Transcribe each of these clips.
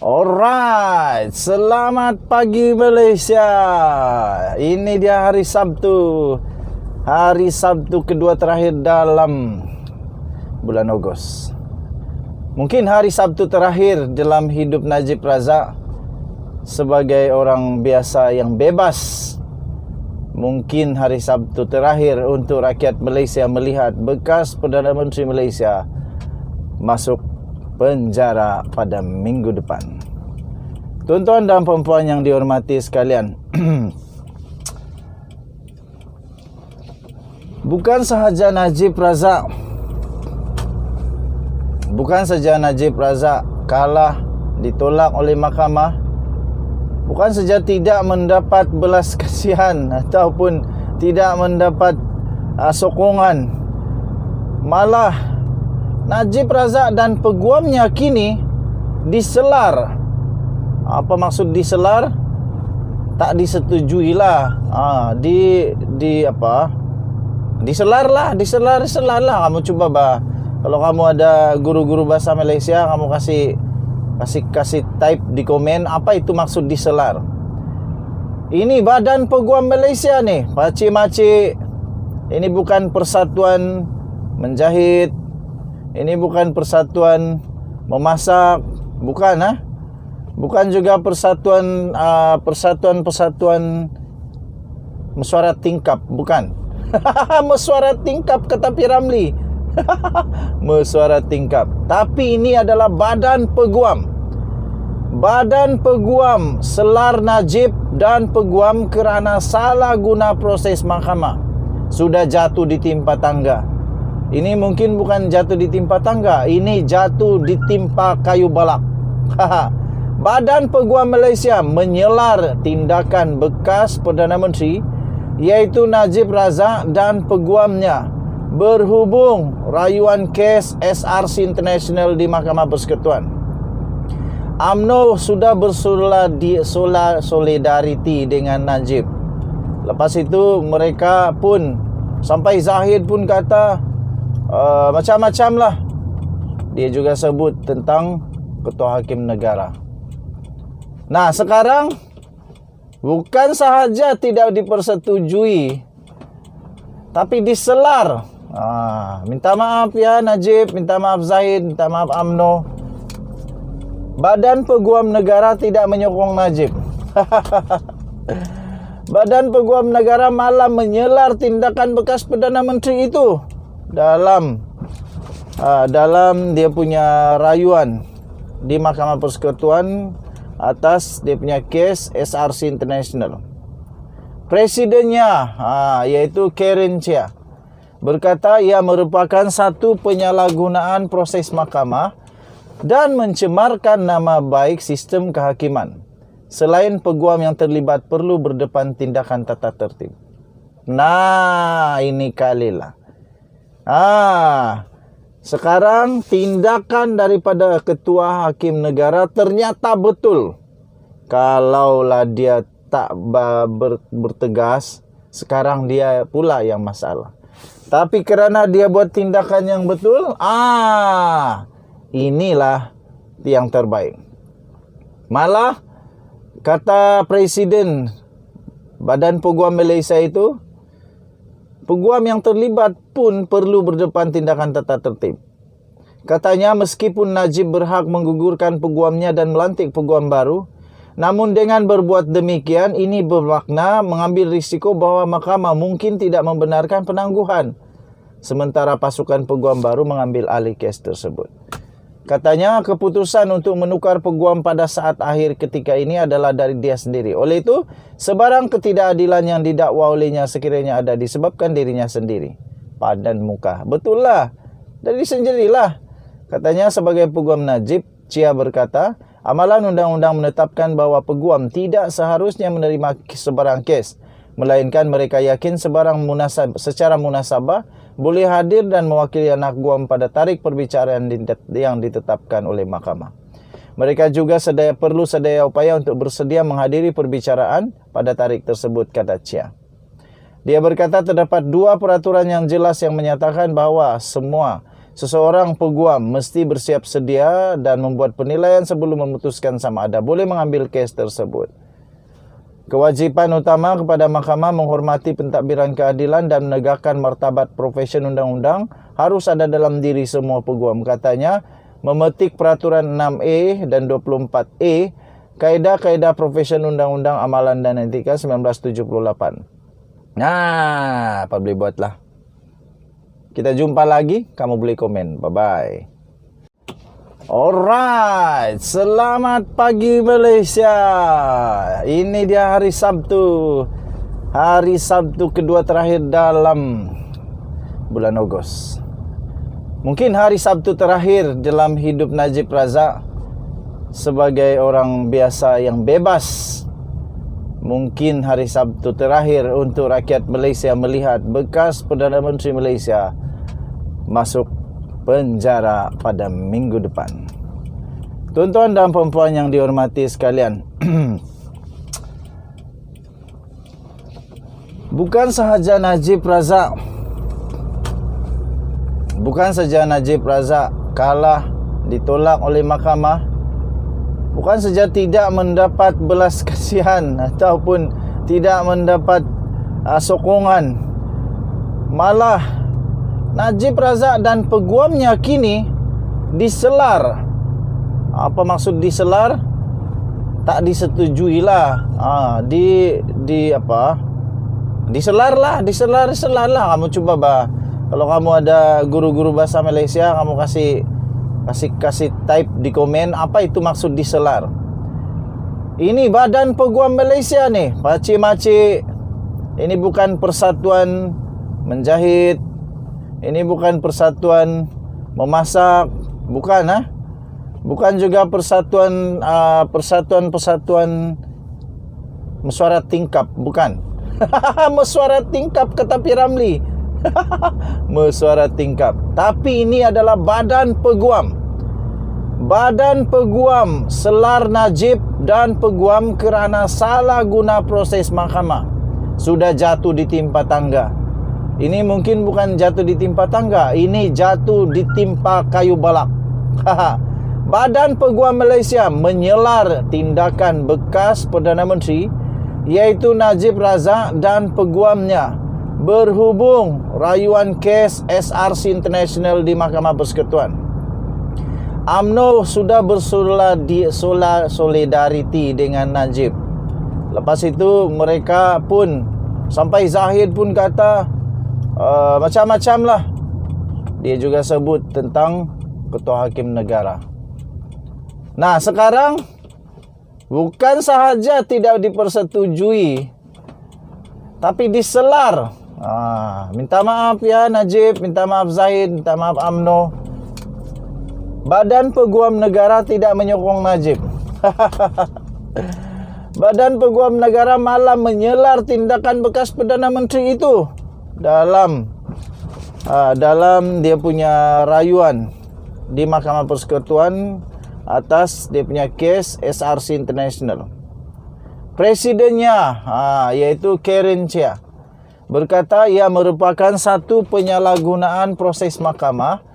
Alright, selamat pagi Malaysia. Ini dia hari Sabtu. Hari Sabtu kedua terakhir dalam bulan Ogos. Mungkin hari Sabtu terakhir dalam hidup Najib Razak sebagai orang biasa yang bebas. Mungkin hari Sabtu terakhir untuk rakyat Malaysia melihat bekas Perdana Menteri Malaysia masuk penjara pada minggu depan. Tuan-tuan dan puan-puan yang dihormati sekalian, bukan sahaja Najib Razak kalah, ditolak oleh mahkamah, bukan saja tidak mendapat belas kasihan ataupun tidak mendapat sokongan, malah Najib Razak dan peguamnya kini diselar. Apa maksud diselar? Tak disetujui lah. Diselar lah. Kamu coba kalau kamu ada guru-guru bahasa Malaysia, kamu kasih type di komen apa itu maksud diselar. Ini Badan Peguam Malaysia nih, pakcik-makcik. Ini bukan persatuan menjahit. Ini bukan persatuan memasak, bukan Bukan juga persatuan mesyuarat tingkap, bukan. Mesyuarat tingkap kata P. Ramlee. Mesyuarat tingkap. Tapi ini adalah Badan Peguam. Badan Peguam selar Najib dan peguam kerana salah guna proses mahkamah. Sudah jatuh ditimpa tangga. Ini mungkin bukan jatuh ditimpa tangga, ini jatuh ditimpa kayu balak. Badan Peguam Malaysia menyelar tindakan bekas Perdana Menteri iaitu Najib Razak dan peguamnya berhubung rayuan kes SRC International di Mahkamah Persekutuan. UMNO sudah bersolidariti dengan Najib. Lepas itu mereka pun, sampai Zahid pun kata macam-macam lah. Dia juga sebut tentang Ketua Hakim Negara. Nah, sekarang bukan sahaja tidak dipersetujui, tapi diselar. Minta maaf ya Najib, minta maaf Zahid, minta maaf UMNO. Badan Peguam Negara tidak menyokong Najib. Badan Peguam Negara malah menyelar tindakan bekas Perdana Menteri itu dalam dia punya rayuan di Mahkamah Persekutuan atas dia punya kes SRC International. Presidennya iaitu Karen Chia berkata ia merupakan satu penyalahgunaan proses mahkamah dan mencemarkan nama baik sistem kehakiman. Selain peguam yang terlibat perlu berdepan tindakan tata tertib. Nah, ini kalilah. Sekarang tindakan daripada Ketua Hakim Negara ternyata betul. Kalaulah dia tak bertegas, sekarang dia pula yang masalah. Tapi kerana dia buat tindakan yang betul, inilah yang terbaik. Malah kata Presiden Badan Peguam Malaysia itu, peguam yang terlibat pun perlu berdepan tindakan tata tertib. Katanya meskipun Najib berhak menggugurkan peguamnya dan melantik peguam baru, namun dengan berbuat demikian ini bermakna mengambil risiko bahawa mahkamah mungkin tidak membenarkan penangguhan, sementara pasukan peguam baru mengambil alih kes tersebut. Katanya keputusan untuk menukar peguam pada saat akhir ketika ini adalah dari dia sendiri. Oleh itu, sebarang ketidakadilan yang didakwa olehnya sekiranya ada disebabkan dirinya sendiri. Padan muka. Betul lah. Dari sendirilah. Katanya sebagai peguam Najib, Chia berkata, amalan undang-undang menetapkan bahawa peguam tidak seharusnya menerima sebarang kes, melainkan mereka yakin secara munasabah boleh hadir dan mewakili anak guam pada tarikh perbicaraan yang ditetapkan oleh mahkamah. Mereka juga perlu sedaya upaya untuk bersedia menghadiri perbicaraan pada tarikh tersebut, kata Chia. Dia berkata terdapat dua peraturan yang jelas yang menyatakan bahawa Seseorang peguam mesti bersiap sedia dan membuat penilaian sebelum memutuskan sama ada boleh mengambil kes tersebut. Kewajipan utama kepada mahkamah menghormati pentadbiran keadilan dan menegakkan martabat profesion undang-undang harus ada dalam diri semua peguam. Katanya, memetik peraturan 6A dan 24A, Kaedah-Kaedah Profesion Undang-Undang Amalan dan Etika 1978. Nah, apa boleh buatlah. Kita jumpa lagi, kamu boleh komen. Bye-bye. Alright, selamat pagi Malaysia. Ini dia hari Sabtu. Hari Sabtu kedua terakhir dalam bulan Ogos. Mungkin hari Sabtu terakhir dalam hidup Najib Razak sebagai orang biasa yang bebas. Mungkin hari Sabtu terakhir untuk rakyat Malaysia melihat bekas Perdana Menteri Malaysia masuk penjara pada minggu depan. Tuan-tuan dan puan-puan yang dihormati sekalian, bukan sahaja Najib Razak kalah, ditolak oleh mahkamah, bukan saja tidak mendapat belas kasihan ataupun tidak mendapat sokongan, malah Najib Razak dan peguamnya kini diselar. Apa maksud diselar? Tak disetujui lah. Diselar lah. Kamu coba bah. Kalau kamu ada guru-guru bahasa Malaysia, kamu kasih type di komen apa itu maksud diselar. Ini Badan Peguam Malaysia nih, pakcik-makcik. Ini bukan persatuan menjahit. Ini bukan persatuan memasak, bukan Bukan juga persatuan mesyuarat tingkap, bukan. Mesyuarat tingkap kata Piramli. Mesyuarat tingkap. Tapi ini adalah Badan Peguam. Badan Peguam selar Najib dan peguam kerana salah guna proses mahkamah. Sudah jatuh ditimpa tangga. Ini mungkin bukan jatuh ditimpa tangga, ini jatuh ditimpa kayu balak. Badan Peguam Malaysia menyelar tindakan bekas Perdana Menteri iaitu Najib Razak dan peguamnya berhubung rayuan kes SRC International di Mahkamah Persekutuan. UMNO sudah bersolidariti dengan Najib. Lepas itu mereka pun, sampai Zahid pun kata macam-macam lah. Dia juga sebut tentang Ketua Hakim Negara. Nah, sekarang bukan sahaja tidak dipersetujui, tapi diselar. Minta maaf ya Najib, minta maaf Zahid, minta maaf UMNO. Badan Peguam Negara tidak menyokong Najib. Badan Peguam Negara malah menyelar tindakan bekas Perdana Menteri itu dalam dia punya rayuan di Mahkamah Persekutuan atas dia punya kes SRC International. Presidennya iaitu Karen Chia berkata ia merupakan satu penyalahgunaan proses mahkamah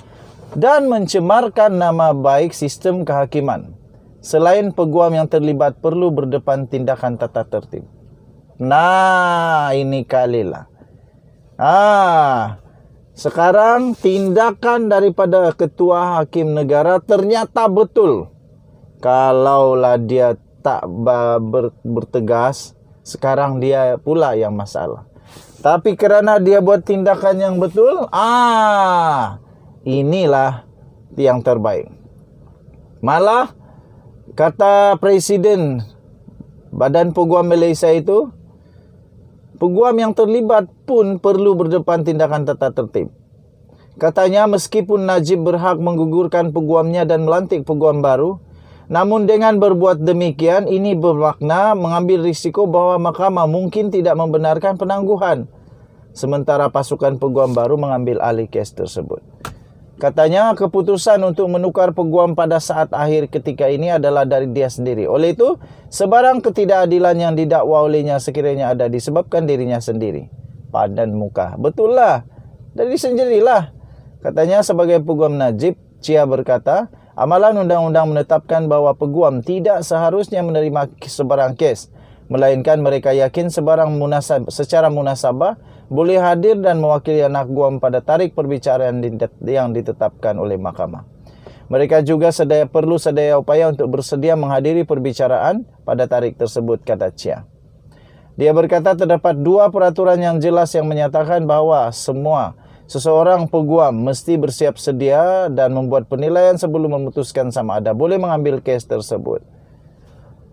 dan mencemarkan nama baik sistem kehakiman. Selain peguam yang terlibat perlu berdepan tindakan tata tertib. Nah, ini kalilah. Sekarang tindakan daripada Ketua Hakim Negara ternyata betul. Kalaulah dia tak bertegas, sekarang dia pula yang masalah. Tapi kerana dia buat tindakan yang betul, inilah yang terbaik. Malah kata Presiden Badan Peguam Malaysia itu, peguam yang terlibat pun perlu berdepan tindakan tata tertib. Katanya meskipun Najib berhak menggugurkan peguamnya dan melantik peguam baru, namun dengan berbuat demikian ini bermakna mengambil risiko bahawa mahkamah mungkin tidak membenarkan penangguhan, sementara pasukan peguam baru mengambil alih kes tersebut. Katanya keputusan untuk menukar peguam pada saat akhir ketika ini adalah dari dia sendiri. Oleh itu, sebarang ketidakadilan yang didakwa olehnya sekiranya ada disebabkan dirinya sendiri. Padan muka. Betul lah. Dari sendirilah. Katanya sebagai peguam Najib, Chia berkata, amalan undang-undang menetapkan bahawa peguam tidak seharusnya menerima sebarang kes, melainkan mereka yakin secara munasabah boleh hadir dan mewakili anak guam pada tarikh perbicaraan yang ditetapkan oleh mahkamah. Mereka juga perlu sedaya upaya untuk bersedia menghadiri perbicaraan pada tarikh tersebut, kata Chia. Dia berkata terdapat 2 peraturan yang jelas yang menyatakan bahawa seseorang peguam mesti bersiap sedia dan membuat penilaian sebelum memutuskan sama ada boleh mengambil kes tersebut.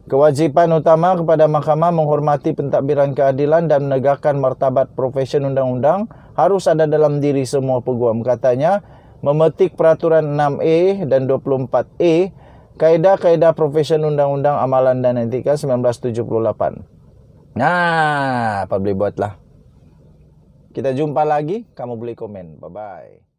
Kewajipan utama kepada mahkamah menghormati pentadbiran keadilan dan menegakkan martabat profesion undang-undang harus ada dalam diri semua peguam. Katanya, memetik peraturan 6A dan 24A, Kaedah-Kaedah Profesion Undang-Undang Amalan dan Etika 1978. Nah, apa boleh buatlah. Kita jumpa lagi, kamu boleh komen. Bye-bye.